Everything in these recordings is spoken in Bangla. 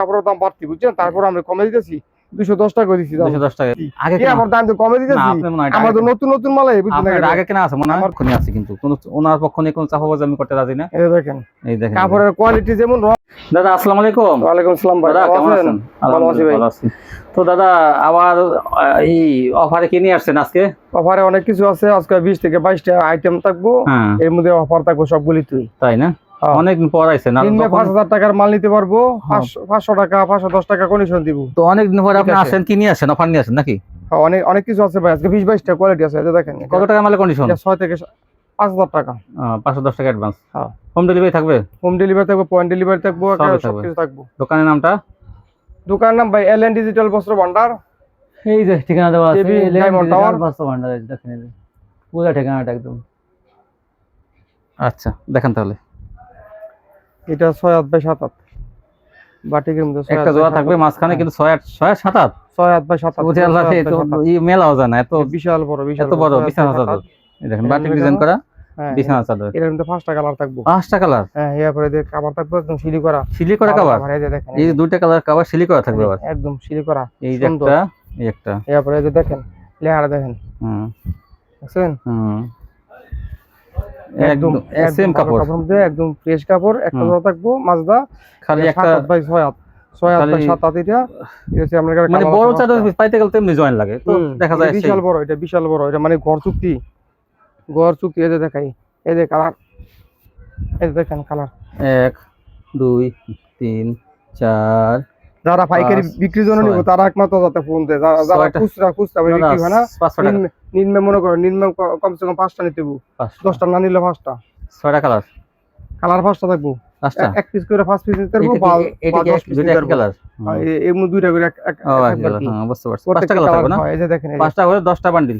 কাপড়ের দাম বাড়তি বুঝছেন, তারপর আমরা কমে দিতেছি 210 টাকা করে দিছি। 210 টাকা আগে কি আমার দাম তো কমে না দিতেছি, আপনি মনে হয় আমাদের নতুন নতুন মাল এই বুঝছেন আপনার না। আগে কেনা আছে মনে হয় আমার কোনে আছে, কিন্তু কোন ওনার পক্ষ নিয়ে কোনো চাপাবাজি আমি করতে রাজি না। এই দেখেন এই দেখেন কাপড়ের কোয়ালিটি যেমন। দাদা আসসালামু আলাইকুম। ওয়ালাইকুম আসসালাম ভাই, দাদা কেমন আছেন? ভালো আছি ভাই। ভালো আছি। তো দাদা আবার এই অফারে কি নিয়ে আসছেন আজকে? অফারে অনেক কিছু আছে, আজকে 20 থেকে 22টা আইটেম থাকবো, হ্যাঁ এর মধ্যে অফার থাকবো সবগুলি। তুই তাই না? অনেকদিন পর আইছেন আর নিম্নে 5000 টাকার মাল নিতে পারবো, 500 টাকা 510 টাকা কমিশন দিব। তো অনেকদিন পর আপনি আসেন, কি নিয়ে আসেন? অফার নিয়ে আসেন নাকি? অনেক অনেক কিছু আছে ভাই, আজকে 20-22টা কোয়ালিটি আছে। এটা দেখেন কত টাকা মালের কন্ডিশন? 6 থেকে 5000 টাকা। 510 টাকা অ্যাডভান্স। হ্যাঁ হোম ডেলিভারি থাকবে? হোম ডেলিভারি থাকবো, পয়েন্ট ডেলিভারি থাকবো, সবই সব থাকবে। কিছু থাকবো। দোকানের নামটা? দোকানের নাম ভাই এলএন ডিজিটাল বস্ত্র ভান্ডার। এই যে ঠিকানা দেওয়া আছে, JB ডায়মন্ড টাওয়ার বস্ত্র ভান্ডার। দেখেন এই যে পুরো ঠিকানাটা একদম। আচ্ছা দেখেন তাহলে। এটা 6 হাত বাই 7 হাত বাটিকের মধ্যে 6 একটা জোড়া থাকবে মাঝখানে, কিন্তু 6 8 7 8 6 হাত বাই 7 হাত। বুঝে আল্লাহ, তো এই মেলাও জানা এত বিশাল বড়, বিশাল এত বড় বিছানা চাদর। এই দেখেন বাটিক ডিজাইন করা বিছানা চাদর। এর মধ্যে 5টা কালার থাকবো। 5টা কালার? হ্যাঁ এরপরে দেখ কভার থাকবে একদম সিলি করা। সিলি করা কভার? এই যে দেখেন এই দুইটা কালার কভার সিলি করা থাকবে আবার একদম সিলি করা। এই যে একটা এই একটা। এরপরে এই যে দেখেন লেহারা দেখেন। হুম দেখছেন একদম সেম কাপড়, কাপড়ের মধ্যে একদম ফ্রেশ কাপড়। একটা জোড়া থাকবো মাজদা, খালি একটা 7 হাত বাই 6 হাত, 6 হাত বাই 7 হাত। এটা হচ্ছে আমরা মানে বড় চাদর পাইতে গেলে তেমনি জয়েন লাগে, তো দেখা যায় বিশাল বড়। এটা বিশাল বড়, এটা মানে ঘর চুক্তি, ঘর চুক্তি। এই যে দেখাই, এই যে কালার, এই যে দেখেন কালার 1 2 3 4। যারা পাইকারি বিক্রির জন্য নিব তারা একমাত্র যাতে ফোন দেয়। যারা খুচরা বিক্রি হয় না, নিম্নে মনে করো নিম্নে কমসে কম 5টা নিতে হবে, 10টা না নিলে 5টা। 6টা কালার, কালার 5টা থাকবো, 5টা এক পিস করে 5 পিস নিতে পারবো। এটা কি দুইটা এক কালার? এর মধ্যে দুইটা করে এক হ্যাঁ বুঝতে পারছি। 5টা কালার থাকবে না? এই যে দেখেন 5টা করে 10টা বান্ডিল,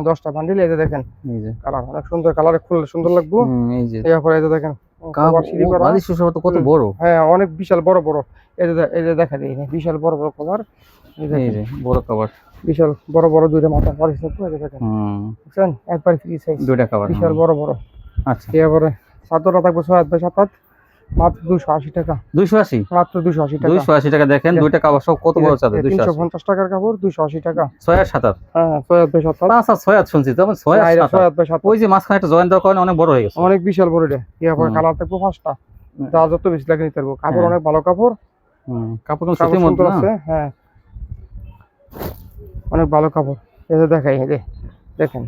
10টা বান্ডিল। এই যে দেখেন এই যে কালার অনেক সুন্দর, কালারে খুললে সুন্দর লাগবে। এই যে এরপরে এই যে দেখেন কভার সিলি করা। বালিশ তো কত বড়! হ্যাঁ অনেক বিশাল বড় বড়। এই যে দেখেন এই বিশাল বড় বড় কভার। এই যে বড় কভার, বিশাল বড় বড় দুইটা মাথা পারিস না তো। এই যে দেখেন বুঝছেন একবার ফ্রি সাইজ দুইটা কভার বিশাল বড় বড়। আচ্ছা এরপরে চাদরটা থাকবে 6 হাত বাই 7 হাত, মাত্র 280 টাকা। 280? মাত্র 280 টাকা। 280 টাকা। দেখেন দুইটা কভার সব কত বড় চাদর। 350 টাকার কাপড় 280 টাকা। 6 আর 7 হ্যাঁ 6 হাত বাই 7 হাত। 5 আর 6 আর শুনছি তো 6 আর 7 6 হাত বাই 7 ওই যে মাঝখানে একটা জয়েন্ট দেওয়ার কারণে অনেক বড় হয়ে গেছে, অনেক বিশাল বড়। এটা এরপরে কালার থাকবে 5টা, যা যত বেশি লাগে নিতে পারবো। কাপড় অনেক ভালো কাপড়, কাপড় কোন সুতির মধ্যে আছে। হ্যাঁ অনেক ভালো কাপড়। এই যে দেখাই, এই যে দেখেন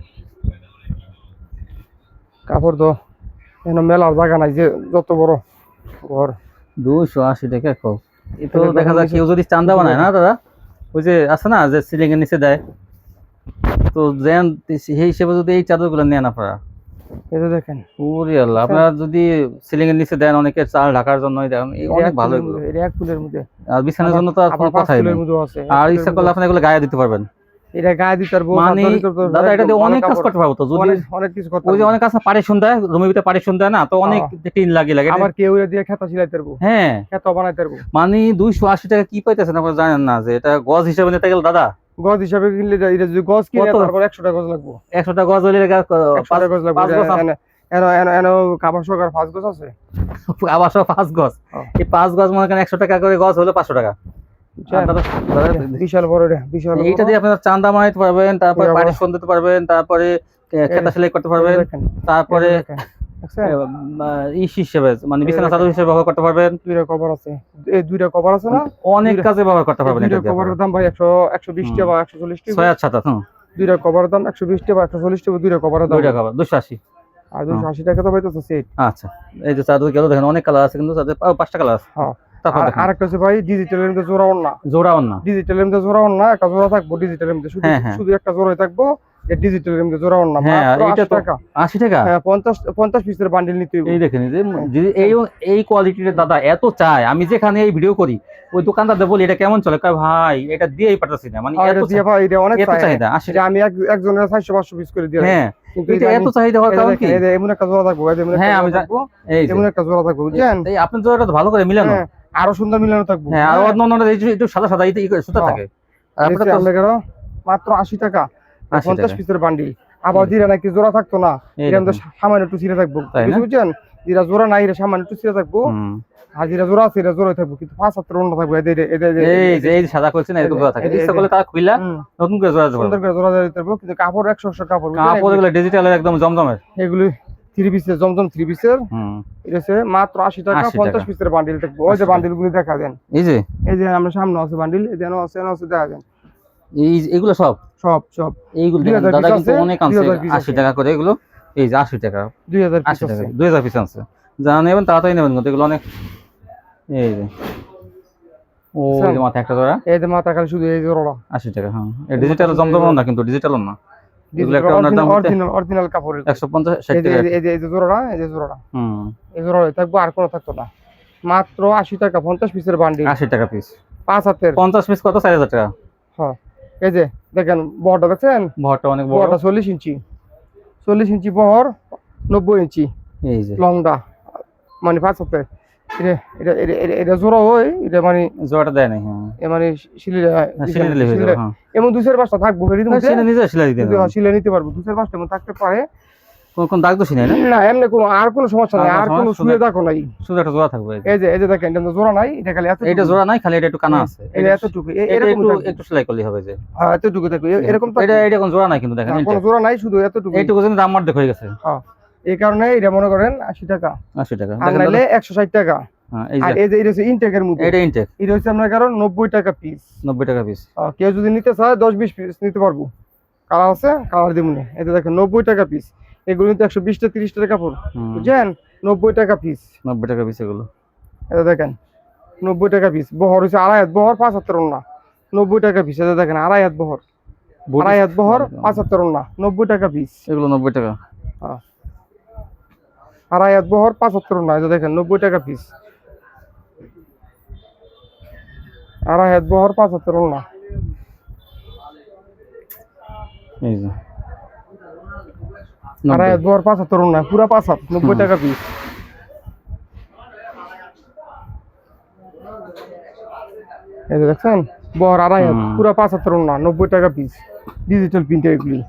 কাপড় তো এখানে মেলার জায়গা নাই, যে যত বড় ঘর। 280 টাকা কম। তো দেখা যায় কেউ যদি চান্দা বানায় না দাদা, ওই যে আছে না যে সিলিং এর নিচে দেয়, তো যেন সেই হিসেবে যদি এই চাদরগুলো নেন আপনারা, এই যে দেখেন ওরে আল্লাহ, আপনারা যদি সিলিং এর নিচে দেন, অনেকে চাল ঢাকার জন্য দেন, অনেক ভালো এগুলো। এটা এক ফুলের মধ্যে, আর বিছানার জন্য তো আর কোনো কথাই নেই। আর ইচ্ছা করলে আপনি এগুলো গায়ে দিতে পারবেন। এটা গায়ে দিতে পারবো মানে দাদা এটা দিয়ে অনেক কাজ করতে পারবো তো। যদি অনেক কিছু করতে ওই যে অনেক আছে পারিশন দেয়, রুমের ভিতরে পারিশন দেয় না, তো অনেক টিন লাগে আবার কেউ দিয়ে খেতা সিলাইতে পারবো। হ্যাঁ খেতা বানাইতে পারবো। মানে 280 টাকা কি পাইতেছেন আপনারা জানেন না, যে এটা গজ হিসেবে নিতে গেলে দাদা, গজ হিসাবে কিনলে এটা যদি গজ কিনে তারপর 100 টাকা গজ লাগবে। 100 টাকা গজ হলে 100 টাকা গজ লাগবে। এনো কাপড় সরকার 5 গজ আছে, আবার সব 5 গজ। এই 5 গজ মনে করেন 100 টাকা করে গজ হলো 500 টাকা। বিশাল বড়, বিশাল। এইটা দিয়ে আপনারা চান্দা বানাইতে পারবেন, তারপরে পারিশন দিতে পারবেন, তারপরে খেতা সেলাই করতে পারবেন, তারপরে হিসেবে মানে বিছানা চাদর হিসেবে ব্যবহার করতে পারবেন। দুইটা কভার আছে, এই দুইটা কভার আছে না, অনেক কাজে ব্যবহার করতে পারবেন। দুইটা কভারের দাম ভাই 120 টাকা বা 140 টাকা। 6 আর 7 দুইটা কভারের দাম 120 টাকা বা 140 টাকা। দুইটা কভারের দাম 280। আর 280 টাকা তো পাইতেছে সেট। আচ্ছা এই যে চাদর গেল, দেখেন অনেক কালার আছে, কিন্তু চাদর 5টা কালার আছে। হ্যাঁ আরেকটা আছে ভাই ডিজিটাল এর মধ্যে জোড়া ওন্না। জোড়া ওন্না? ডিজিটাল এর মধ্যে জোড়া ওন্না, একটা জোড়া থাকবো ডিজিটাল এর মধ্যে, শুধু একটা জোড়াই থাকবো। এই ডিজিটাল এর মধ্যে জোড়া ওন্না মাত্র 80 টাকা। 80 টাকা? হ্যাঁ 50 পিসের বান্ডিল নিতে হবে। এই দেখেন যে এই কোয়ালিটির দাদা এত চাই, আমি যেখানে এই ভিডিও করি ওই দোকানদারদের বলি এটা কেমন চলে, কয় ভাই এটা দিয়েই পারতাছি না, মানে এটা দিয়ে ভাই এটা অনেক চাহিদা। আমি একজনের 400-500 পিস করে দিই। হ্যাঁ কিন্তু এটা এত চাহিদা হওয়ার কারণ কি? এই এমন একটা জোড়া থাকবো, হ্যাঁ আমি এমন একটা জোড়া থাকবো বুঝছেন। এই আপনি জোড়াটা ভালো করে মিলানো, আরো সুন্দর মিলানো থাকবো। হ্যাঁ আর অন্য একটু সাদা সাদা সুতা থাকে। আর আপনারা মাত্র 80 টাকা 50 পিসের বান্ডিল। আবার দিলে নাকি জোড়া থাকতো না, এর মধ্যে সামান্য একটু ছিঁড়ে থাকবো, বুঝছেন। যেটা জোড়া নাই এটা সামান্য একটু ছিঁড়া থাকবো, আর যেটা জোড়া আছে এটা জোড়া থাকবো, কিন্তু 75 ওন্না থাকবো। এই যে সাদা করছে না এরকম জোড়া থাকে, ইচ্ছা করলে তারা খুইলা নতুন করে জোড়া সুন্দর করে জোড়া দিতে পারবো, কিন্তু কাপড় 100 কাপড়। কাপড় এগুলো ডিজিটালের একদম জমজমের, এগুলো 3 পিসের জমজম 3 পিসের। এটা হচ্ছে মাত্র 80 টাকা। 50 পিসের বান্ডিল থাকবে। ওই যে বান্ডিল গুলো দেখা দেন, এই যে আমরা সামনে আছে বান্ডিল, এই দেন আছে দেখা দেন, এইগুলো সব এইগুলো দাদা কিন্তু অনেক আনছে 80 টাকা করে এগুলো। এই যে 80 টাকা 2000 টাকা 2000 পিস আনছে, যারা নেবেন তাড়াতাড়ি নেবেন কিন্তু এগুলো অনেক। এই যে ও এই যে মাথা একটা জোড়া, এই যে মাথা খালি শুধু এই জোড়া 80 টাকা। হ্যাঁ এই ডিজিটাল জমজম না, কিন্তু ডিজিটাল না, এগুলো একটা ওনার দাম অরিজিনাল কাপড়ের 150 60 টাকা। এই যে জোড়াটা, এই জোড়া থাকবো, আর কোনো থাকতো না। মাত্র 80 টাকা 50 পিসের বান্ডিল, 80 টাকা পিস। 5 হাতের 50 পিস কত? 4000 টাকা। হ্যাঁ এই যে দেখেন বহরটা দেখছেন, বহরটা অনেক বড়, বহরটা 40 ইঞ্চি, 40 ইঞ্চি বহর, 90 ইঞ্চি এই যে লংটা, মানে 5 হাতে। এটা জোড়া হয়, এটা মানে জোড়াটা দেয় নাই। হ্যাঁ মানে সিলে হ্যাঁ এমন 2-4-5টা থাকবো, সিলে নিজে সিলাই দিতে সিলে নিতে পারবো। 2-4-5টা এমন থাকতে পারে, কোন দাগ তো সিলাই না, না এমনি কোনো আর কোনো সমস্যা নাই, আর কোনো শুয়ে দেখো নাই, শুধু একটা জোড়া থাকবে। এই যে দেখেন এটা জোড়া নাই, এটা খালি এত, এটা জোড়া নাই, খালি এটা একটু কানা আছে, এটা এতটুকু, এরকম একটু সেলাই করলে হবে। যে হ্যাঁ এতটুকু থাকবে, এরকম এটা কোন জোড়া নাই, কিন্তু দেখেন কোনো জোড়া নাই, শুধু এতটুকু। এইটুকু যেন দাম মার হয়ে গেছে। হ্যাঁ এই কারণে এটা মনে করেন 80 টাকা, 80 টাকা, আর নাইলে 160 টাকা। আর এই যে এটা হচ্ছে ইনটেকের মধ্যে, এটা ইনটেক, এটা হচ্ছে আপনার কারণ 90 টাকা পিস, 90 টাকা পিস। কেউ যদি নিতে চায় 10-20 পিস নিতে পারবো, কালার আছে, কালার দিব না। এটা দেখেন 90 টাকা পিস, এগুলো কিন্তু 120-30 টাকা কাপড়, বুঝছেন? 90 টাকা পিস, 90 টাকা পিস এগুলো। এটা দেখেন 90 টাকা পিস। বহর হচ্ছে 2.5 হাত বহর, 75 ওন্না, 90 টাকা পিস। এটা দেখেন 2.5 হাত বহর, 2.5 হাত বহর, 75 ওন্না, 90 টাকা পিস এগুলো। 90 টাকা। 2.5 হাত বহর, 75 ওন্না। এটা দেখেন 90 টাকা পিস, 2.5 হাত বহর, 75 ওন্না। এই যে 2.5 হাত বহর, 75 ওন্না, পুরা 5 হাত, 90 টাকা পিস। এই যে দেখছেন বহর 2.5 হাত, পুরা 75 ওন্না, 90 টাকা পিস, ডিজিটাল প্রিন্ট এগুলি।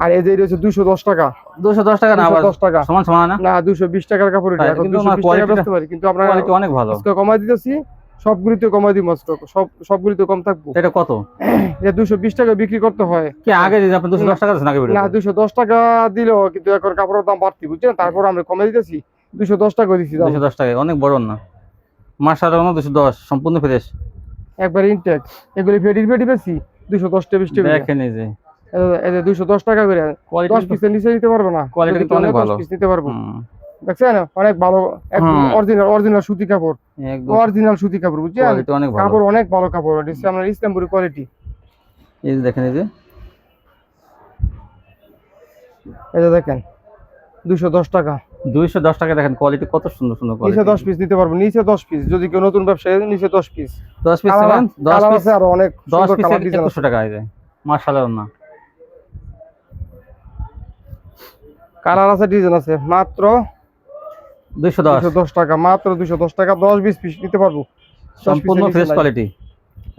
আর এই যে এটা হচ্ছে 210 টাকা। 210 টাকা না, 210 টাকা সমান সমান না, 220 টাকার কাপড় এটা, এখন 220 টাকা বেচতে পারি, কিন্তু আমরা কোয়ালিটি অনেক ভালো, আজকে কমাই দিতেছি, সবগুলিতে কমাই দিব, সবগুলিতে কম থাকবো। এটা কত? এটা 220 টাকা বিক্রি করতে হয়। কি আগে যদি আপনি 210 টাকা দিয়েছেন আগে ভিডিও? না 210 টাকা দিলেও কিন্তু এখন কাপড়ের দাম বাড়তি, বুঝছেন? তারপর আমরা কমাই দিতেছি, 210 টাকা দিছি। 210 টাকা অনেক বড় না, মাশাআল্লাহ 210 সম্পূর্ণ ফ্রেশ, একবার ইনটেক। এগুলি ফেডি বেশি 210 টাকা 20 টাকা দেখেন। এই যে এই যে 210 টাকা করে, 10 পিসের নিচে নিতে পারবে না, কোয়ালিটি কিন্তু অনেক ভালো, 10 পিস নিতে পারবো। দেখছেন অনেক ভালো, একদম অরিজিনাল সুতি কাপড়, একদম অরিজিনাল সুতি কাপড়, বুঝছেন? কোয়ালিটি অনেক ভালো, কাপড় অনেক ভালো কাপড়, এটা হচ্ছে আমরা ইসলামপুরি কোয়ালিটি। এই যে দেখেন, এই যে দেখেন 210 টাকা, 210 টাকা। দেখেন কোয়ালিটি কত সুন্দর সুন্দর কোয়ালিটি। নিচে 10 পিস নিতে পারবো, নিচে 10 পিস। যদি কেউ নতুন ব্যবসায়ী, নিচে 10 পিস, 10 পিস নেবেন, 10 পিস আর অনেক 10 সুন্দর পিস কালার ডিজাইন 2100 টাকা আছে, মাশাআল্লাহ। না কালার আছে, ডিজাইন আছে, মাত্র 210 টাকা, মাত্র 210 টাকা। 10-20 পিস নিতে পারবো, সম্পূর্ণ ফ্রেশ কোয়ালিটি,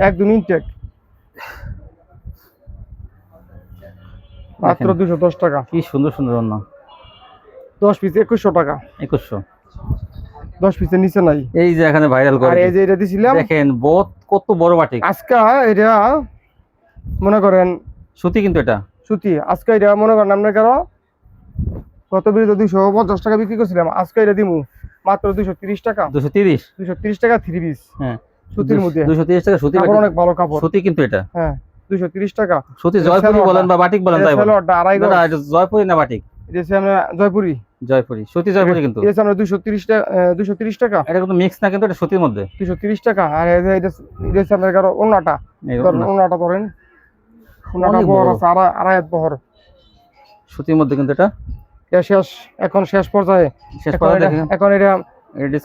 একদম ইনটেক, মাত্র 210 টাকা। কি সুন্দর সুন্দর অন্য, 10 পিস 2100 টাকা, 2100। 10 পিসের নিচে নাই। এই যে এখানে ভাইরাল করে, আর এই যে এটা দিছিলাম, দেখেন কত বড় বাটিক। আজকে এটা মনে করেন সুতি, কিন্তু এটা সুতি। আজকে এটা মনে করেন আমরা কারো কত বিরুদ্ধে 250 টাকা বিক্রি করছিলাম, আজকে এটা দিমু মাত্র 230 টাকা। 230 টাকা 3 পিস, হ্যাঁ সুতির মধ্যে 230 টাকা সুতি, কাপড় অনেক ভালো কাপড়, সুতি কিন্তু এটা, হ্যাঁ 230 টাকা সুতি। জয়পুরি বলেন বা বাটিক বলেন, তাই বলেন, এটা জয়পুরি না বাটিক? এটা আমরা জয়পুরি, সুতি জয়পুরি, কিন্তু এটা আমরা 230 টাকা। এটা কিন্তু মিক্স না, কিন্তু এটা সুতির মধ্যে 230 টাকা। আর এটা আমরা কারো ওন্নাটা ধরেন, ওন্নাটা বহর আছে 2.5 হাত বহর, সুতির মধ্যে, কিন্তু এটা শেষ, এখন শেষ পর্যায়ে। এখন এটা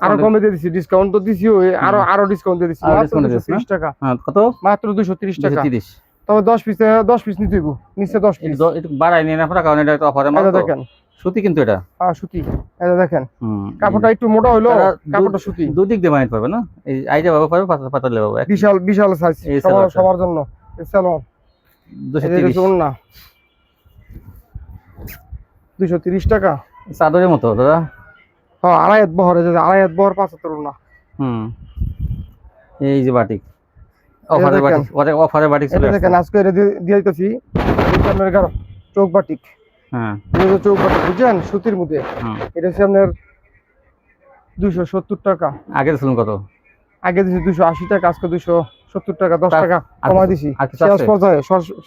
আরো কমে দিয়ে দিছি, ডিসকাউন্ট তো দিছি, আরো ডিসকাউন্ট দিয়ে দিছি, মাত্র 230 টাকা। কত? মাত্র 230 টাকা। তবে 10 পিস নিতে হইব, নিচে 10 পিস একটু বাড়াই নিন আপনারা, কারণ এটা অফারে মাল। দেখেন সুতি, কিন্তু এটা সুতি। এটা দেখেন কাপড়টা একটু মোটা হইলো, কাপড়টা সুতি, দুই দিক দিয়ে বানাইতে পারবে না, এই আইডিয়া বাবা পারবে, পাতলা বাবা, বিশাল সাইজ সবার জন্য। চলো 230 না, 230 টাকা। চাদরের মতো দাদা, হ্যাঁ আড়াই হাত বহর, আড়াই হাত বহর 75 ওন্না। হুম, এই যে বাটিক, অফারের বাটিক, অফারের বাটিক চলে এটা আসছে। দেখেন আজকে এটা দিয়ে দিতেছি আপনার চৌক বাটিক। হ্যাঁ এটা হচ্ছে চৌক বাটিক বুঝছেন, সুতির মধ্যে। হুম। এটা হচ্ছে আপনার 270 টাকা। আগে ছিলেন কত? আগে দিছি 280 টাকা, আজকে 270 টাকা, 10 টাকা আর কমাই কিছু- দিছি। আর কিছু শেষ আছে? পর্যায়ে,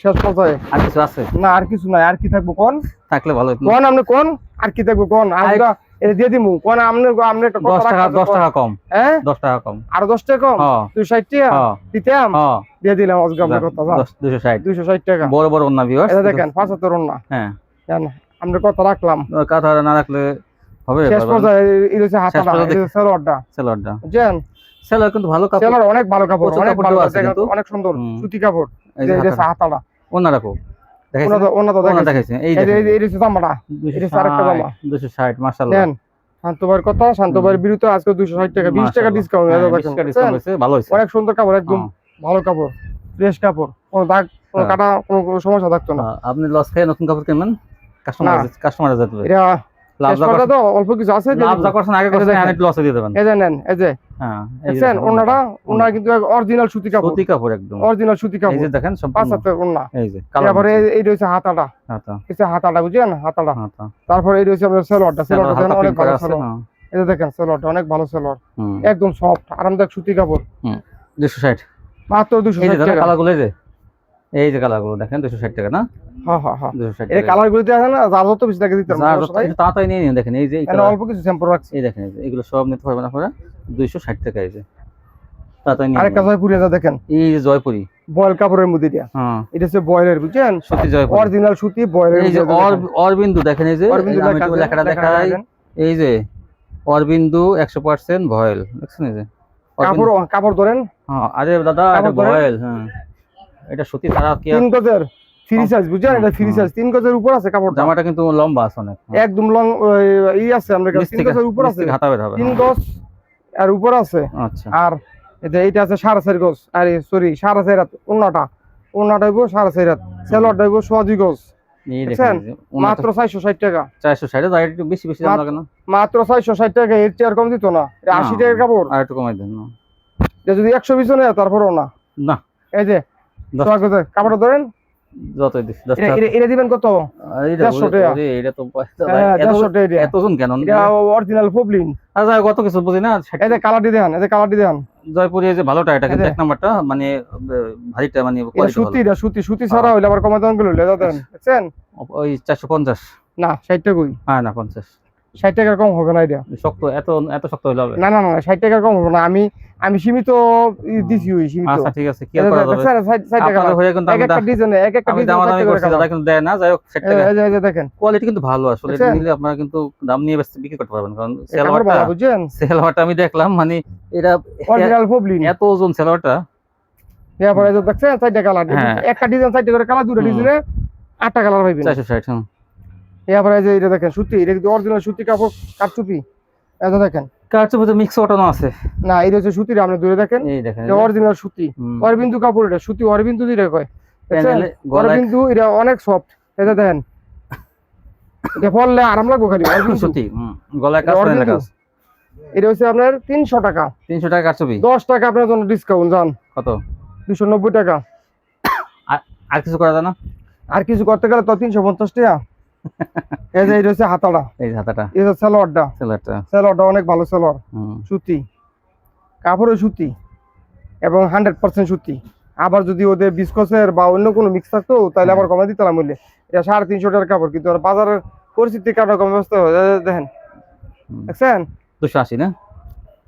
শেষ পর্যায়ে। আর কিছু আছে? না আর কিছু নাই, আর কি থাকবো কোন? থাকলে ভালো হতো। কোন আপনি কোন আর কি থাকবো কোন? আজকে এটা দিয়ে দিমু কোন? আপনি একটা 10 কথা টাকা, রাখবেন 10 টাকা কম, হ্যাঁ 10 টাকা কম। আর 10 টাকা কম, হ্যাঁ 260 টাকা হ্যাঁ দিতাম, হ্যাঁ, দিয়ে দিলাম আজকে আপনার কথা। 260 260 টাকা। বড় বড় ওন্না ভিউয়ার্স। এটা দেখেন 75 ওন্না। হ্যাঁ, জান আমরা কথা রাখলাম। কথা না রাখলে হবে। শেষ পর্যায়ে এটা হচ্ছে হাতাটা, পর্যায়ে এটা হচ্ছে সালোয়ারটা সেলরটা, বুঝছেন। সেলর কিন্তু ভালো কাপড়। সালোয়ার অনেক ভালো কাপড়, প্রচুর অনেক কাপড় ভালো, দেওয়া আছে দেখেন কিন্তু। অনেক সুন্দর হুম। সুতি কাপড়। এই যে যে এটা হচ্ছে হাতাটা, ওন্না রাখো, দেখাইছেন? ওনা তো ওন্না দেখাইছি। দেখাইছেন, এই এই যে দেখেন এই হচ্ছে জামাটা, এটা হচ্ছে আরেকটা জামা। 260 মাশাআল্লাহ। দেন শান্তবার কথা, শান্তবার বিরুদ্ধে আজকে 260 টাকা, 20 টাকা মাশাআল্লাহ। ডিসকাউন্ট। হ্যাঁ, এটা 20 দেখেন টাকা ডিসকাউন্ট হয়েছে, ভালো হয়েছে। অনেক সুন্দর কাপড়, একদম হ্যাঁ। ভালো কাপড়, ফ্রেশ কাপড়, কোনো দাগ, কোনো হ্যাঁ। কাটা, কোনো সমস্যা থাকতো না। আপনি লস খেয়ে নতুন কাপড় কিনবেন, কাস্টমার যেতে হবে। এটা লাভ শেষ যা পর্যায়ে তো অল্প কিছু আছে, লাভ যা করছেন আগে করছেন, এখন একটু লসে দিয়ে দেবেন। এই যে নেন, এই যে হ্যাঁ, এই যে দেখছেন দেখেন, ওনাটা, ওনার কিন্তু অরিজিনাল সুতি কাপড়, সুতি কাপড় একদম। অরিজিনাল সুতি এই কাপড়, যে দেখেন সম্পূর্ণ, 75 ওনা। এই যে কালার। তারপরে এই রয়েছে হাতাটা, হাতা, এটা হাতাটা বুঝছেন, হাতাটা। হাতা। তারপরে এই রয়েছে আপনার সালোয়ারটা, সালোয়ারটা দেখেন হালকা অনেক প্রিন্ট করা ভালো আছে। সালোয়ার। হ্যাঁ। এই যে দেখেন সালোয়ারটা অনেক ভালো সালোয়ার, হুম, একদম সফট আরামদায়ক সুতি কাপড়, 260। মাত্র এই যে 260 দেখেন টাকা। কালারগুলো, এই যে কালারগুলো দেখেন, 260 টাকা না? হ্যাঁ হ্যাঁ হ্যাঁ, 260 এই টাকা। কালার গুলিতে আছে না, যার যত বেশি টাকা দিতে যার পারবেন যত একটু তাড়াতাড়ি নিয়ে নিন। দেখেন এই যে এই এখানে colour, অল্প কিছু স্যাম্পল রাখছি। এই দেখেন, এই যে এগুলো সব নিতে পারবেন আপনারা 260 টাকা। এই যে তাড়াতাড়ি নিয়ে আরেকটা নিন। জয় পুরিয়া দেখেন, এই যে জয়পুরি, বয়েল কাপড়ের মধ্যে দিয়া, হ্যাঁ এটা হচ্ছে বয়েলের বুঝছেন, সত্যি জয়পুরি। অরিজিনাল সুতি বয়েলের এই যে মধ্যে। অরবিন্দু দেখেন, এই যে অরবিন্দু আমি একটু লেখাটা দেখাই, এই যে অরবিন্দু 100% ভয়েল, দেখছেন? এই যে অরবিন্দু। কাপড় ধরেন, হ্যাঁ, আরে দাদা এটা কাপড় ধরেন। ভয়েল। হ্যাঁ, এটা সত্যি তারা কি 3 গজের ফ্রি সাইজ বুঝছেন, এটা ফ্রি সাইজ 3 গজের উপর আছে কাপড়। জামাটা কিন্তু লম্বা আছে অনেক, একদম লং ই আছে, আমরা 3 গজের উপর আছে, হাতা বের হবে। 3 গজ আর উপর আছে। আচ্ছা, আর এইটা আছে 4.5 গজ, আর সরি 4.5 হাত, ওন্নাটা হইব 4.5 হাত, সেলরটা হইব 2 গজ। এই দেখছেন? দেখেন মাত্র 460 টাকা, 460 দাম, একটু বেশি বেশি দাম লাগে না? মাত্র 460 টাকা, এর চেয়ে আর কম দিত না। এটা 80 টাকার কাপড়, আর একটু কমাই দেন না? এটা যদি 100 পিছনে নেয় তারপরেও না। না, এই যে 10 সোয়া গজের কাপড় ধরেন, যতই দিস 10 এটা টাকা। এটা দিবেন কত? এইটা 150 টাকা। ওরে, এটা তো হ্যাঁ, 150 টাকা এটা। এতজন কেন? এটা অরিজিনাল পবলিন। আচ্ছা, কত কিছু বুঝি না। এই যে কালারটি দেন, এই যে কালারটি দেন, জয়পুরি, এই যে ভালোটা, এটা কিন্তু এই যে। 1 নাম্বারটা মানে ভারীটা, মানে এটা quality সুতি, ভালো। এটা সুতি, সুতি ছাড়া হইলে আবার কমাই দাম গুলো লেদা দেন, দেখছেন? ওই 450, না 60 টাকা কই, হ্যাঁ না 50। 60 টাকার কম হবে না এটা। শক্ত, এত এত শক্ত হইলে হবে? না না না 60 টাকার কম হবে না। আমি সীমিত দিছি, ওই সীমিত। আচ্ছা ঠিক আছে, কি আর করা যাবে? 60 টাকা আপনাদের হয়ে কিন্তু এক একটা ডিজাইনে, এক একটা আমি ডিজাইনে দামাদামি করছি, দাদা কিন্তু দেয় না। যাই হোক, 60 টাকা এই যে দেখেন, কোয়ালিটি কিন্তু ভালো আসলে। এটা দেখছেন? নিলে আপনারা কিন্তু দাম নিয়ে বিক্রি করতে পারবেন, কারণ এই কাপড় ভালো বুঝছেন, সেলোয়ারটা আমি দেখলাম, মানে এটা অরিজিনাল পবলিন। এত ওজন সেলোয়ারটা। এরপরে এই যে দেখছেন 4টা কালার, হ্যাঁ। একটা ডিজাইন 4টা করে কালার, দুটো ডিজাইনে 8টা কালার পাইবেন। 460। এরপরে এই যে এটা দেখেন সুতি, এটা কিন্তু অরিজিনাল সুতি কাপড়, কারচুপি। এই যে দেখেন, কারচুপিতে মিক্স ওঠানো আছে। না এটা হচ্ছে সুতির, আপনি দূরে দেখেন, এই দেখেন, এটা অরিজিনাল সুতি, অরবিন্দু কাপড়, এটা সুতি অরবিন্দু যেটা কয়, প্যানেলে গলায় অরবিন্দু, এটা অনেক সফট। এটা দেখেন, এটা পরলে আরাম লাগবে খালি, অরবিন্দু। সুতি, গলায় কাজ, প্যানেলে কাজ। এটা হচ্ছে আপনার 300 টাকা, 300 টাকা কারচুপি। 10 টাকা আপনার জন্য ডিসকাউন্ট, যান কত? 290 টাকা। আর কিছু করা যায় না? আর কিছু করতে গেলে তো 350 টাকা। এই যে এটা হচ্ছে হাতাটা, এই যে হাতাটা, এই যে সালোয়ারটা, সেলোয়ারটা। সালোয়ারটা অনেক ভালো সালোয়ার, হুম, সুতি কাপড়ও সুতি এবং 100% সুতি। আবার যদি ওদের বিস্কসের বা অন্য কোনো মিক্স থাকতো তাহলে আবার কমে দিতাম মূল্যে। এটা 350 টাকার কাপড়, কিন্তু আর বাজারের পরিস্থিতির কারণে কমে ব্যস্ত হয়। দেখেন, দেখছেন 280 না?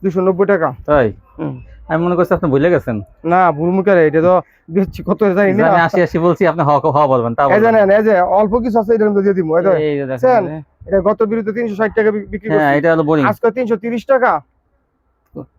290 টাকা। তাই হুম। আমি মনে করছি আপনি ভুলে গেছেন। না ভুলমুখের, এটা তো বেশি কত জানি না। আমি 80 বলছি, আপনি হওয়া বলবেন, তা এই জানেন, এই যে অল্প কিছু আছে, এটার মধ্যে দিয়ে দিব। এই এই যে দেখছেন, দেখেন, এটা গত বিরুদ্ধে 360 টাকা বিক্রি হ্যাঁ করছি, এটা হলো বোরিং। আজকে 330 টাকা।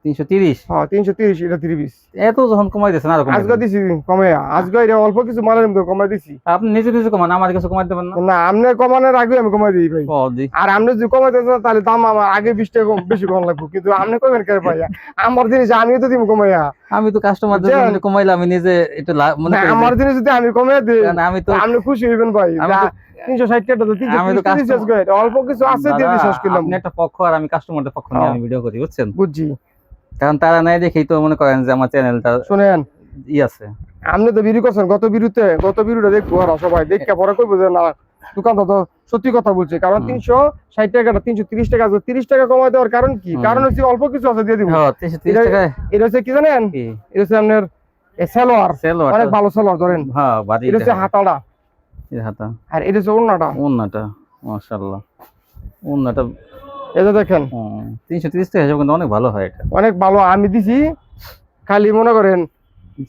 330। হ্যাঁ 330 এটা 3 পিস। এত যখন কমাই দিয়েছেন আরো কমাই আজকে দেন। দিছি কমে, আজকে এটা অল্প কিছু মালের মধ্যে কমাই দিছি। আপনি নিজে নিজে কমান, আমার কাছে কমাই দেবেন না? না আপনি কমানোর আগে আমি কমাই দিই ভাই। ও দি আর আপনি যদি কমাইতে চান তাহলে দাম আমার আগে 20 টাকা বেশি কম লাগবে, কিন্তু আপনি কমেন করে ভাইয়া আমার জিনিস আমি তো দিব কমাইয়া। আমি তো কাস্টমারদের বুঝছেন? জন্য কমাইলে আমি নিজে একটু মনে না, করি আমার জিনিস যদি আমি কমাই দিই কারণ আমি তো আপনি খুশি হইবেন ভাই। আমি তো 360 টাকা তো আমি তো 330 শেষ করে অল্প কিছু আছে দিয়ে দাদা, শেষ করলাম। আপনি একটা পক্ষ আর আমি কাস্টমারদের পক্ষ নিয়ে আমি ভিডিও করি, বুঝছেন? বুঝছি। কারণ তারা নাই দেখেই তো মনে করেন যে আমার চ্যানেলটা শুনেন আছে। আপনি তো বিড়ি করছেন, গত বিড়িটা দেখবো আর সবাই দেখে পরে কইবো যে না দোকানদার তো সত্যি কথা বলছে। কারণ 360 টাকাটা 330 টাকা, 30 টাকা কমাই দেওয়ার কারণ কি? কারণ হচ্ছে অল্প কিছু আছে দিয়ে দিব। হ্যাঁ 330 টাকায় এটা হচ্ছে কি জানেন, কি এটা হচ্ছে আপনার সালোয়ার, সেলোয়ার অনেক ভালো সালোয়ার ধরেন। হ্যাঁ বাড়ি এটা হচ্ছে হাতাটা, এই হাতা আর এটা হচ্ছে ওড়নাটা। ওন্নাটা মাশাআল্লাহ, ওন্নাটা এই যে দেখেন 330 টাকা হিসাবে কিন্তু অনেক ভালো হয় এটা। অনেক ভালো। আমি দিছি খালি মনে করেন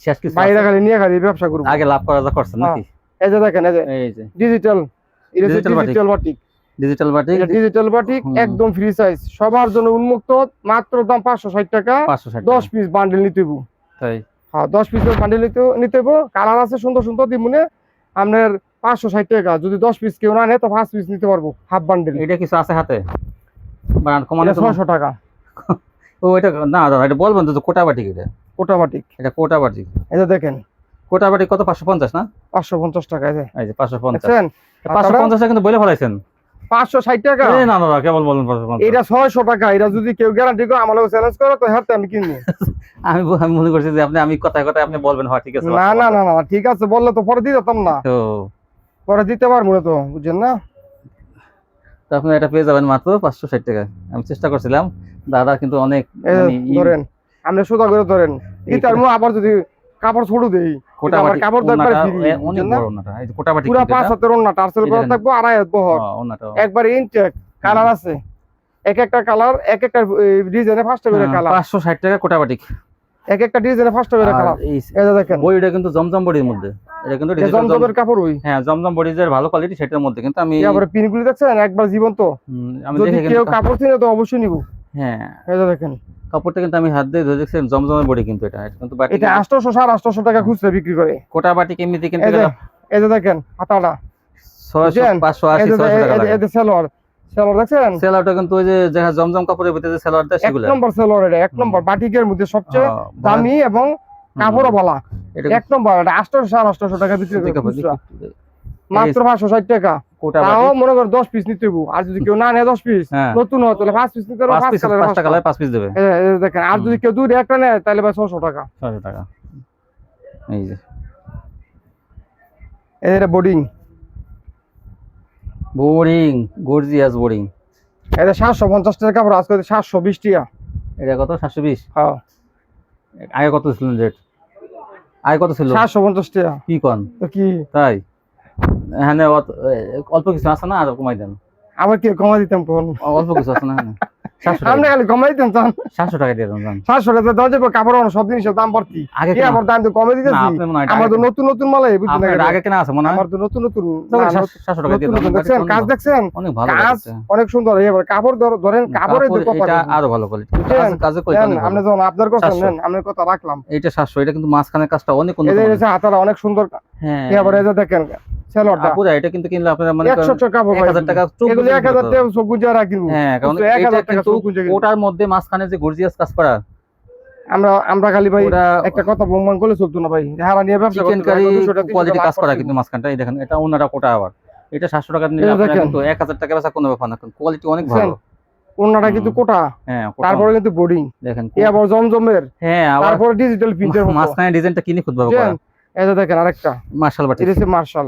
শেষ কিছু বাইরে আছে? খালি নিয়ে খালি ব্যবসা করবো। আগে লাভ করা যা করছেন নাকি? এই যে দেখেন, এই যে এই যে ডিজিটাল, এটা হচ্ছে Digital batik। Digital batik. Digital batik, এটা ডিজিটাল বাটিক একদম ফ্রি সাইজ, সবার জন্য উন্মুক্ত, মাত্র দাম 560 টাকা। 560 10 পিস বান্ডেল নিতে হইব। তাই হ্যাঁ 10 পিসের বান্ডেল নিতে হইব। কালার আছে সুন্দর সুন্দর দিমুনে আপনার 560 টাকা। যদি 10 পিস কেউ না নেয় তো 5 পিস নিতে পারবো হাফ বান্ডেল। এটা কিছু আছে হাতে বানান কমানো এটা 600 টাকা ও এটা না দাদা, এটা বলবেন তো কোটা বাটিক, কোটা বাটিক। এটা কোটা বাটিক। এই যে দেখেন কোটা বাটিক কত? 550 না? 550 টাকা। এই যে এই যে 550। দেখছেন 550 টাকা কিন্তু বলে ফেলাইছেন। 560 টাকা। এই না দাদা কেবল বলেন 550। এটা 600 টাকা। এটা যদি কেউ গ্যারান্টি করে আমার লগে চ্যালেঞ্জ করে তো হাতে আমি কিনবো। আমি মনে করছি যে আমি কথায় কথায় আপনি বলবেন হ্যাঁ ঠিক আছে। না না না না ঠিক আছে বললে তো পরে দিয়ে দিতাম না, তো পরে দিতে পারবো না তো, বুঝছেন না? তো আপনি এটা পেয়ে যাবেন মাত্র 560 টাকায়। আমি চেষ্টা করছিলাম দাদা, কিন্তু অনেক এই যে মানে ধরেন আপনি সোজা করে ধরেন ইতার মু আবার যদি কাপড় ছোড়ু দেই কোটা আমার বাটিক কাপড় দরকার ওন্নাটা ফ্রি, অনেক বুঝছেন না? বড় ওন্নাটা। এই যে কোটা বাটিক পুরো কিন্তু 5 এটা। হাতের ওন্না টার্সেল করা দেখেন। থাকবো, আড়াই হাত বহর, ওন্নাটা একবার ইনটেক কালার আছে, এক একটা কালার এক একটা ডিজাইনে 5টা করে কালার, 560 টাকা কোটা বাটিক। এক একটা ডিজাইনে 5টা করে আর কালার। এই এই যে দেখেন বডিটা কিন্তু জমজম বডির মধ্যে, এটা কিন্তু এটা digital জমজমের কাপড় ওই। হ্যাঁ জমজম বডিজের ভালো কোয়ালিটি, সেটার মধ্যে কিন্তু আমি তারপরে পিনগুলি দেখছেন একবার জীবন্ত, আমি যদি দেখে কেউ কিন্তু কাপড় কিনে তো অবশ্যই নিব। হ্যাঁ এই যে দেখেন কাপড়টা কিন্তু আমি হাত দিয়ে ধরে দেখছেন জমজমের বডি কিন্তু এটা কিন্তু বাটিক এটা 800 850 টাকা খুচরা বিক্রি করে। কোটা বাটিক এমনিতে কিন্তু এই যে এই যে দেখেন হাতাটা, 600 580 এই যে 600 টাকা লাগে। এই যে সালোয়ার দেখছেন সেলারটা কিন্তু ওই যে দেখা জমজম কাপড়ের ভিতরে যে সেলারটা এক সেগুলো নম্বর সালোয়ার, এটা এক নম্বর বাটিকের মধ্যে সবচেয়ে দামি এবং কাপড়ও ভালো, এটা এক নম্বর। এটা 800 850 টাকা বিক্রি করে খুচরা, মাত্র 560 টাকা। কোটা তাও বাটিক মনে কর 10 পিস নিতে হইব, আর যদি কেউ না নেয় 10 পিস হ্যাঁ নতুন হয় তাহলে 5 পিস নিতে হবে, 5 পিস 5 টাকা লাগে 5 পিস দেবে দেখেন। আর যদি কেউ দুই একটা নেয় তাহলে ভাই 600 টাকা। 600 টাকা। এই যে এটা বোর্ডিং, বোরিং গর্জিয়াস বোরিং। এটা 750 টাকা কাপড়, আজকে 720 টাকা। এটা কত? 720। হ্যাঁ আগে কত ছিল রেট? আগে কত ছিল? 750 টাকা। কি কোন? তো কি তাই হ্যাঁ অল্প কিছু আছে না, আর কমাই দেন। আবার কি কমাই দিতাম কোন? অল্প কিছু আছে না, 700 টাকা। আপনি খালি কমাই দিতাম চান 700 টাকা দিয়ে দেন জান। 700 টাকা দাও যাবে, কাপড় সব জিনিসের দাম বাড়তি। আগে কি আমার দাম তো কমে না দিতেছি, আপনি মনে হয় আমার তো নতুন নতুন মাল বুঝছেন না? আপনার আগে কেনা আছে মনে হয়। আমার তো নতুন নতুন 700 টাকা দিয়ে দেন। দেখছেন কাজ দেখছেন, অনেক ভালো কাজ লাগছে। অনেক সুন্দর। এবার কাপড় ধরেন কাপড়ের কাপড় কথা এটা বলছি। আরো ভালো কোয়ালিটি, বুঝছেন? কাজের কোয়ালিটি নেন, অনেক আপনি ভালো। যখন আবদার করছেন 700 নেন, আপনার কথা রাখলাম। এটা 700, এটা কিন্তু মাঝখানে কাজটা অনেক উন্নত এই যে মানের। হাতাটা অনেক সুন্দর। হ্যাঁ এবার এই যে দেখেন সেলরটা আপুরা এটা কিন্তু কিনলে আপনারা মানে 100 টাকা পাবো 1000 টাকা এগুলো 1000 টাকা সব গুজা রাখি। হ্যাঁ কারণ এটা কিন্তু ওটার মধ্যে মাঝখানে যে গর্জিয়াস কাজ করা, আমরা খালি ভাই ওটা একটা কথা বলমান করলে চলতো না ভাই, হারা নিয়ে ব্যবসা চিকেন করতে কারি 200 টাকা কোয়ালিটি কাজ করা কিন্তু মাঝখানটা। এই দেখেন এটা ওনারা কোটা, আবার এটা 700 টাকা নিলে এই আপনারা দেখেন। কিন্তু 1000 টাকা বেচা কোনো ব্যাপার না, কোয়ালিটি অনেক ভালো। ওন্নাটা কিন্তু কোটা, হ্যাঁ তারপরে কিন্তু বোর্ডিং, দেখেন আবার জমজমের, হ্যাঁ আবার তারপরে ডিজিটাল প্রিন্টের মতো। মাঝখানে ডিজাইনটা কিনে খুব ভাবে করা। এই যে দেখেন আরেকটা মার্শাল বাটি, এটা হচ্ছে মার্শাল,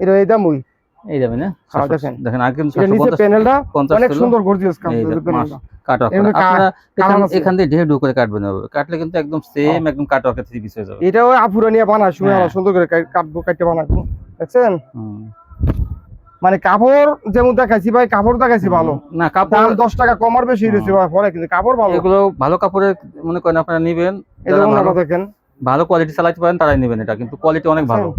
এটা এই দামই এই যাবে না? হ্যাঁ, দেখেন। দেখেন আগে কিন্তু এটা নিচে 750 প্যানেলটা 50 অনেক ছিল। সুন্দর গর্জিয়াস কাজ এই যে প্যানেলটা। কাটওয়ার্ক এমনি করা। আপনারা কালার আছে। এখান দিয়ে ঢেউ করে কাটবেন না, কাটলে কিন্তু একদম সেম একদম কাটওয়ার্কের 3 পিস হয়ে যাবে। এটাও আপুরা নিয়ে বানায় শুনে হ্যাঁ। সুন্দর করে কাটবো, কাটতে বানাবো। দেখছেন হুম। মানে কাপড় যেমন দেখাইছি ভাই, কাপড় দেখাইছি ভালো, না দাম কাপড় 10 টাকা কম আর বেশি হয়েছে ভাই, পরে কিন্তু কাপড় ভালো। এগুলো ভালো কাপড়ের মনে করেন আপনারা নেবেন, এই যে ওনাটা দেখেন, ভালো কোয়ালিটি চালাতে পারেন তারাই নেবেন, এটা কিন্তু কোয়ালিটি অনেক ভালো।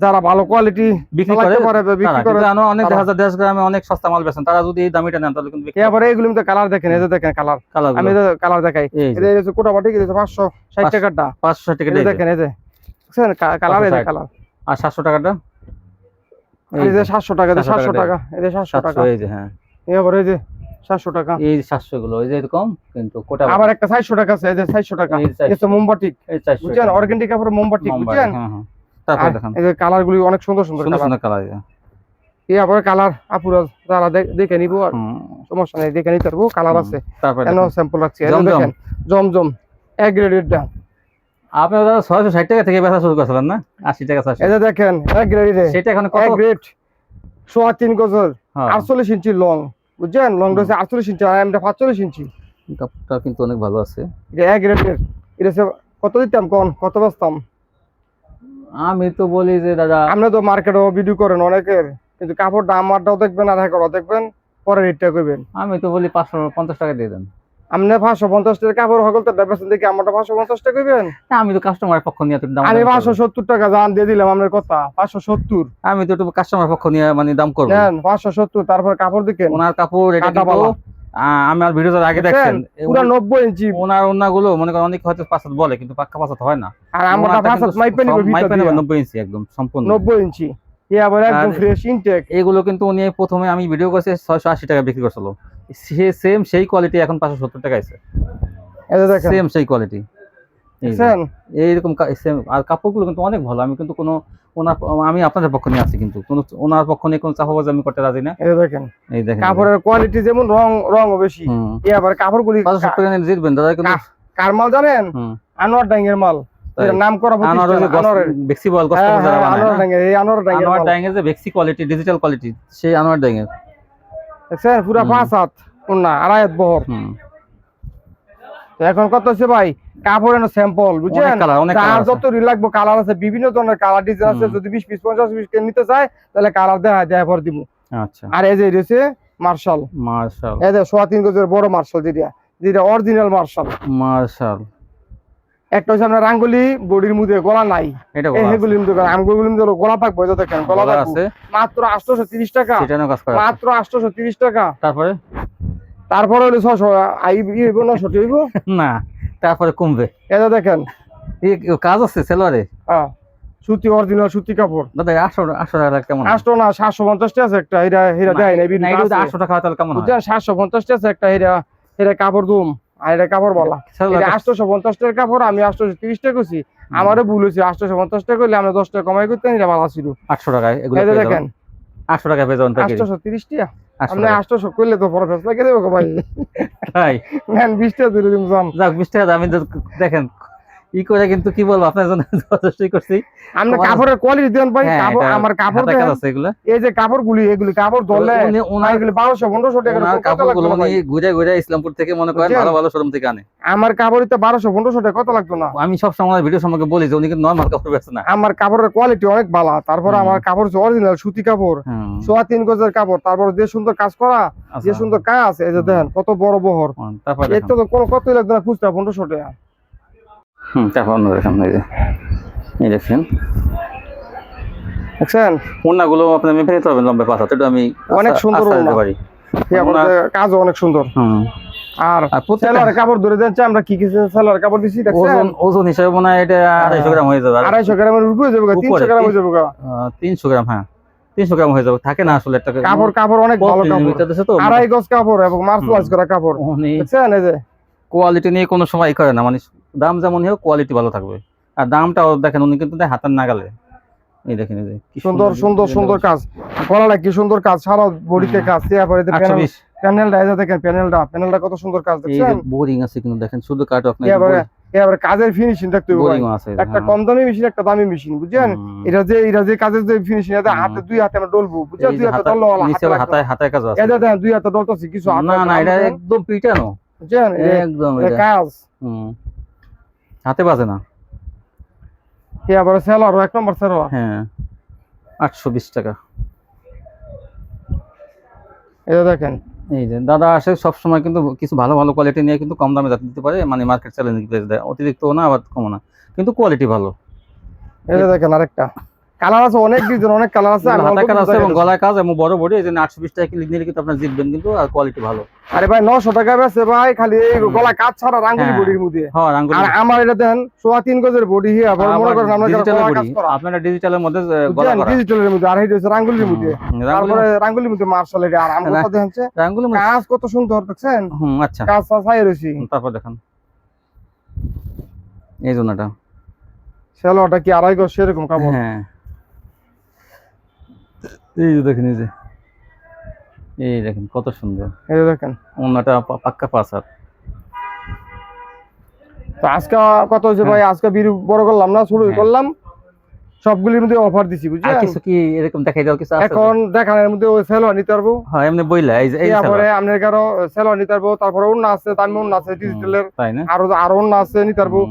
যারা ভালো কোয়ালিটি বিক্রি করে চালাতে পারে বা বিক্রি তারা, করে কিন্তু আরো অনেক তারা। দেখা যায় দেশ গ্রামে অনেক সস্তা মাল বেচেন, তারা যদি এই দামিটা নেন তাহলে কিন্তু এবারে এগুলো তো কালার দেখেন, এই যে দেখেন কালার, কালার আমি কালার দেখাই, এই এটা হচ্ছে কোটাবাটি, এটা 560 টাকাটা, 500 টাকা এই যে দেখেন, এই যে দেখছেন কালার, এই যে 560 কালার, আর 700 টাকাটা এই যে 700 টাকা, এই যে 700 টাকা, টাকা, এই যে 700 টাকা, 700 এই যে হ্যাঁ, এবারে এই যে 700 টাকা, এই যে 700 গুলো এই যে এরকম, কিন্তু কোটা আবার একটা 400 টাকা আছে, এই যে 400 টাকা, এই 400 এই যে মোমবাটিক, এই 400 বুঝছেন, অর্গানিক কাপড় মোমবাটিক, বুঝছেন, হ্যাঁ হ্যাঁ, তারপর আর দেখেন এই যে কালার গুলি অনেক সুন্দর সুন্দর সুন্দর কালার, সুন্দর কালার, এবারে কালার আপুরা যারা দেখে নিবো, আর সমস্যা নেই, দেখে নিতে পারবো, কালার আছে, তারপর কেন স্যাম্পল রাখছি, এই যে জমজম। দেখেন জমজম এক গ্রেডের দাম, আপনারা দাদা 660 টাকা থেকে বেচা শুরু করছিলেন না, 80 টাকা 600, এই যে দেখেন এক গ্রেডের, সেটা এখন কত? এক গ্রেড 3.5 গজের, হ্যাঁ, 48 ইঞ্চি লং, বুঝছেন, লং রয়েছে 48 ইঞ্চি, আর আমরা 45 ইঞ্চি, কাপড়টা কিন্তু অনেক ভালো আছে। এটা এক গ্রেডের, এটা হচ্ছে কত দিতাম কোন, কত বেচতাম, আমি তো বলি যে দাদা আপনি তো মার্কেটও ভিডিও করেন অনেকের, কিন্তু কাপড়টা আমারটাও দেখবেন আর হ্যাঁ দেখবেন, পরে রেটটা কইবেন, আমি তো বলি 550 টাকা দিয়ে দেন। আপনি 550 টাকার কাপড় হকল তো বেচেন দেখি, আমারটা 550 টাকা কইবেন, না, আমি তো কাস্টমারের পক্ষ নিয়ে একটু দাম আমি করবো। 570 টাকা জান দিয়ে দিলাম আপনার কথা, 570 আমি তো একটু কাস্টমার পক্ষ নিয়ে মানে দাম করবো। নেন 570, তারপর কাপড় দেখেন ওনার কাপড় এটা কাটা কিন্তু বালা। আমার ভিডিওর আগে দেখছেন? দেখছেন, পুরা 90 ইঞ্চি, ওনার ওনাগুলো মনে করেন অনেক হয়তো 5 বলে, কিন্তু পাক্কা 5 হয় না। আর আমারটা ওনারটা 5 কিন্তু মাইপে নিব সব মাইপে ভিতর নেবে দিয়া, 90 ইঞ্চি একদম সম্পূর্ণ। 90 ইঞ্চি, এ আবার একদম আর ফ্রেশ ইনটেক, এগুলো কিন্তু উনি প্রথমে আমি ভিডিও করছি 680 টাকা বিক্রি করছিল, সেম সেই কোয়ালিটি এখন 570 টাকা আছে, এই যে দেখেন, সেম সেই কোয়ালিটি দেখছেন, এইরকম সেম। আর কাপড়গুলো কিন্তু অনেক ভালো, আমি কিন্তু কোনো ওনার, আমি আপনাদের পক্ষ নিয়ে আসছি, কিন্তু কোনো ওনার পক্ষ নিয়ে কোনো চাপাবাজি আমি করতে রাজি না। এই যে দেখেন এই দেখেন কাপড়ের কোয়ালিটি যেমন, রংও বেশি, এ আবার কাপড়গুলি 570 টাকা নিয়ে জিতবেন দাদা, কিন্তু কার মাল জানেন, আনোয়ার ডাঙ্গের মাল, তাই। এর নাম করা আনোয়ার প্রতিষ্ঠান, আনোয়ারের, বেক্সি বল গস হ্যাঁ, যারা হ্যাঁ, বানায় আনোয়ার না, ডাঙ্গের, এই আনোয়ার ডাঙ্গের আনোয়ার মাল, ডাইংয়ের যে বেক্সি কোয়ালিটি, ডিজিটাল কোয়ালিটি, সেই আনোয়ার ডাইংয়ের। দেখছেন পুরা 5 হাত না, 2.5 হাত বহর, তো এখন কত হচ্ছে ভাই, কাপড়ের স্যাম্পল, বুঝছেন, অনেক কালার, অনেক আর কালার যত লাগবে কালার আছে, বিভিন্ন ধরনের কালার ডিজাইন আছে, যদি 20 পিস 50 পিস নিতে চায় তাহলে কালার দেয়া পর দিব। আচ্ছা, আর এই যে রয়েছে মার্শাল, মার্শাল, এই যে 3.5 গজের বড় মার্শাল, যেটা অরিজিনাল মার্শাল, মার্শাল, একটা হচ্ছে আপনার রাঙ্গুলি বডির মধ্যে গলা নাই, এটা এই বলা হেগুলির মধ্যে আমগুলির মধ্যে গলা থাকবে, এই যে দেখেন গলা গলা থাকবে, আছে, মাত্র 830 টাকা, সেটানো কাজ করা আছে। মাত্র 830 টাকা, তারপরে তারপরে হলো 600 আইব 900 হইব, না, তারপরে কমবে। এই যে দেখেন, এই কাজ আছে সেলোয়ারে হ্যাঁ সুতি, অরিজিনাল সুতি কাপড়, দাদা, 800 টাকা কেমন? 800 না 750 টাকা আছে একটা, হীরা দেয় না, না, এটা যদি 800 টাকা হয় তাহলে কেমন হয়? বুঝছেন, 750 টাকা আছে একটা, হীরা কাপড় দুম, আর এটা কাপড় বলা, সেলোয়ার এটা 850 টাকার কাপড়, আমি 830 টাকা করছি, আমারও ভুল হয়েছে, 850 টাকা করলে আমরা 10 টাকা কমাই করতেন, এটা ভালো ছিল, 800 টাকায় এগুলো এই যে পেয়ে দেখেন যাবেন, 800 টাকায় পেয়ে যাবেন প্যাকেট, 830 টাকা, 800 আপনি টাকা। 800 করলে তো পরে ফেসলা কে দেবো ভাই, তাই নেন 20 টাকা দিলে দিম জান, যাক, 20 টাকা আমি দেখেন ই করে, কিন্তু কি বলবো আপনার জন্য যথেষ্টই করছি। আপনি তোমার- কাপড়ের কোয়ালিটি দেন ভাই, হ্যাঁ, কাপড় এটা আমার কাপড় হাতের কাজ দেন, আছে এগুলো। এই যে কাপড়গুলি, এগুলি কাপড় ধরলে ওনার এগুলি 1200-1500 টাকা ওনার কত কাপড়গুলো লাগতো না উনি ভাই? ঘুরে ঘুরে ইসলামপুর থেকে মনে করেন বুঝছেন? ভালো ভালো শোরুম থেকে আনে। আমার কাপড়িতে 1200-1500 টাকা কত লাগতো না, আমি সব সময় ভিডিও সম্পর্কে বলি যে উনি কিন্তু নরমাল কাপড় বেচে না। আমার কাপড়ের কোয়ালিটি অনেক ভালো, তারপরে আমার কাপড় অরিজিনাল সুতি কাপড়, 3.5 গজের কাপড়, তারপর যে সুন্দর কাজ করা, যে সুন্দর কাজ, এই যে দেখেন কত বড় বহর, তারপর এর তো কোনো কতই লাগতো না, খুচরা 1500 টাকা, তারপর অন্য দেখেন, এই দেখেন দেখছেন ওনাগুলো আপনি মেপে নিতে পারবেন, লম্বা পাতা একটু আমি অনেক সুন্দর আস্থা দিতে ওড়না। পারি। কাজও অনেক সুন্দর, আর আর প্রত্যেকটা সেলার কাপড় ধরে দিচ্ছে, আমরা কি কি সেলার কাপড় দিছি দেখছেন, ওজন ওজন হিসাবে মনে হয় এটা 250 গ্রাম হয়ে যাবে, 250 গ্রামের উপরে হয়ে যাবে, 300 গ্রাম হয়ে যাবে, 300 গ্রাম, হ্যাঁ 300 গ্রাম হয়ে যাবে, থাকে না আসলে একটা কাপড় অনেক ভালো কাপড়, দেশে তো 2.5 গজ কাপড় এবং মার্সেলাইজ করা কাপড়, দেখছেন, এই যে কোয়ালিটি নিয়ে কোনো সময় করে না, মানে দাম যেমন হোক কোয়ালিটি ভালো থাকবে, আর দামটাও দেখেন উনি কিন্তু হাতের নাগালে, এই দেখেন এই যে কি সুন্দর সুন্দর সুন্দর কাজ, গলাটা কি সুন্দর কাজ, সারা বডিতে কাজ, তারপরে 820 প্যানেলটা, এই যে দেখেন প্যানেলটা কত সুন্দর কাজ, এই যে দেখছেন, বোরিং আছে কিন্তু দেখেন, শুধু কাট অফ নাই, এবারে কাজের ফিনিশিং দেখতে হবে ভাই, বোরিং আছে, একটা কম দামি মেশিন, একটা দামি মেশিন, বুঝছেন, এটা যে কাজের যে ফিনিশিং, এটা হাতে 2 হাতে আমরা ডলবো, বুঝছেন, 2 হাতে ডললো নিচে হাতে হাতে কাজ আছে, এটা দেখেন 2 হাতে ডলতেছি কিছু, না না এটা একদম পিটানো, বুঝছেন, একদম এটা কাজ, হাতে বাজে না, এবারে সেলার 1 নম্বর সেলার, হ্যাঁ 820 টাকা। এটা দেখেন, এই যে দাদা আসে সব সময় কিন্তু কিছু ভালো ভালো কোয়ালিটি নিয়ে কিন্তু কম দামে দিতে পারে, মানে মার্কেট চ্যালেঞ্জ প্রাইস দেয়, অতিরিক্ত না আবার কম না, কিন্তু কোয়ালিটি ভালো। এটা দেখেন আরেকটা, কালার আছে অনেক ডিজাইন, অনেক কালার আছে। আমি হাতা অল্প কাজ কিছু আছে এবং দেখাচ্ছি। গলায় কাজ এবং বড় বডি, এই জন্য 820 টাকা নিলে কিন্তু আপনার জিতবেন কিন্তু, আর কোয়ালিটি ভালো। আরে ভাই 900 টাকা বেচে ভাই, খালি এই গলা কাজ ছাড়া রাঙ্গুলি হ্যাঁ। বডির মধ্যে। হ্যাঁ আঙ্গুল আর আমার এটা দেন 3.25 গজের বডি হিয়া, আবার মনে করেন আমরা ডিজিটাল গলা বডি, কাজ করা আপনারা ডিজিটালের মধ্যে গলা করা। ডিজিটালের মধ্যে, আর এটা হচ্ছে রাঙ্গুলির মধ্যে। রাঙ্গুলি, তারপরে রাঙ্গুলির মধ্যে মার্শাল এটা, আর আমার কথা দেখেন রাঙ্গুলি কাজ কত সুন্দর দেখছেন, আচ্ছা। কাজ ছাই রয়েছে। তারপর দেখেন এই জন্যটা, সেলোটা কি 2.5 গজ সেরকম কাপড়। হ্যাঁ এই যে দেখেন, এই দেখেন কত সুন্দর, এই যে দেখেন। অন্যটা পাক্কা 5 হাত। তো আজকে কত হচ্ছে ভাই, আজকে বিরু বড় করলাম না, ছোট করলাম, সবগুলির মধ্যে অফার দিছি আর বুঝছেন। কিছু কি এরকম দেখাই দাও কিছু আছে? এখন দেখানোর মধ্যে ওই সেলো নিতে পারবো, হ্যাঁ এমনি বইলা এই যে এই তারপরে আপনার কারো সেলো নিতে পারবো, তারপরে অন্য আছে, তার অন্য আছে ডিজিটালের, তাই না? আরো অন্য আছে নিতে পারবো।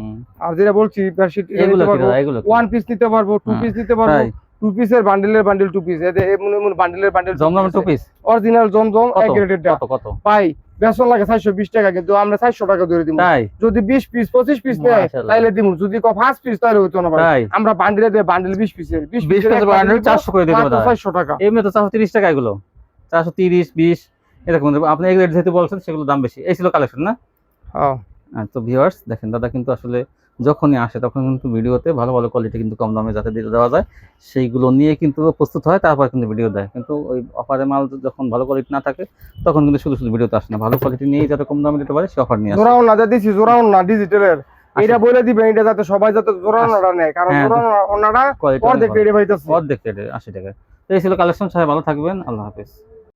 আর যেটা বলছি বেডশিট এগুলো নিতে কি পারবো, দাদা, এগুলো কি? 1 পিস নিতে পারবো, 2 পিস নিতে পারবো, তাই? 2 পিসের বান্ডেলের বান্ডেল 2 পিস, এমন এমন বান্ডেলের বান্ডেল জমজম 2 পিস অরিজিনাল জমজম কত এক গ্রেডেরটা কত কত? ভাই বেসন লাগে 420 টাকা, কিন্তু আমরা 400 টাকা ধরে দিব। তাই যদি 20 পিস 25 পিস নেয় মাশাআল্লাহ। তাইলে দিব, যদি 5 পিস তাহলে হইতো না ভাই। তাই আমরা বান্ডেলে দেই, বান্ডেল 20 পিসের, 20 20 পিসের বান্ডেল 400 করে দিতে দাদা। 400 টাকা। এমনি তো 430 টাকা, এগুলো 430 20 এরকম। আপনি এই রেট যেহেতু বলছেন সেগুলো দাম বেশি। এই ছিল কালেকশন না? হ্যাঁ তো ভিউয়ার্স দেখেন, দাদা কিন্তু আসলে যখনই আসে তখন কিন্তু ভিডিওতে ভালো ভালো কোয়ালিটি কিন্তু কম দামে যাতে দিতে দেওয়া যায় সেইগুলো নিয়ে কিন্তু প্রস্তুত হয়, তারপর কিন্তু ভিডিও দেয়। কিন্তু ওই অফারের মাল যখন ভালো কোয়ালিটি না থাকে তখন কিন্তু শুধু শুধু ভিডিওতে আসে না, ভালো কোয়ালিটি নিয়ে যাতে কম দামে দিতে পারে সে অফার নিয়ে আসে। জোড়াও না দিছি, জোড়াও না ডিজিটালের, এটা বলে দিবেন, এটা যাতে সবাই যাতে জোড়ানোটা নেয়, কারণ হ্যাঁ, জোড়ানোটা কোয়ালিটি অর্ধেক রেডি পাইতেছে। অর্ধেক রেটে 80 টাকা। তো এই ছিল কালেকশন। সবাই ভালো থাকবেন, আল্লাহ হাফেজ।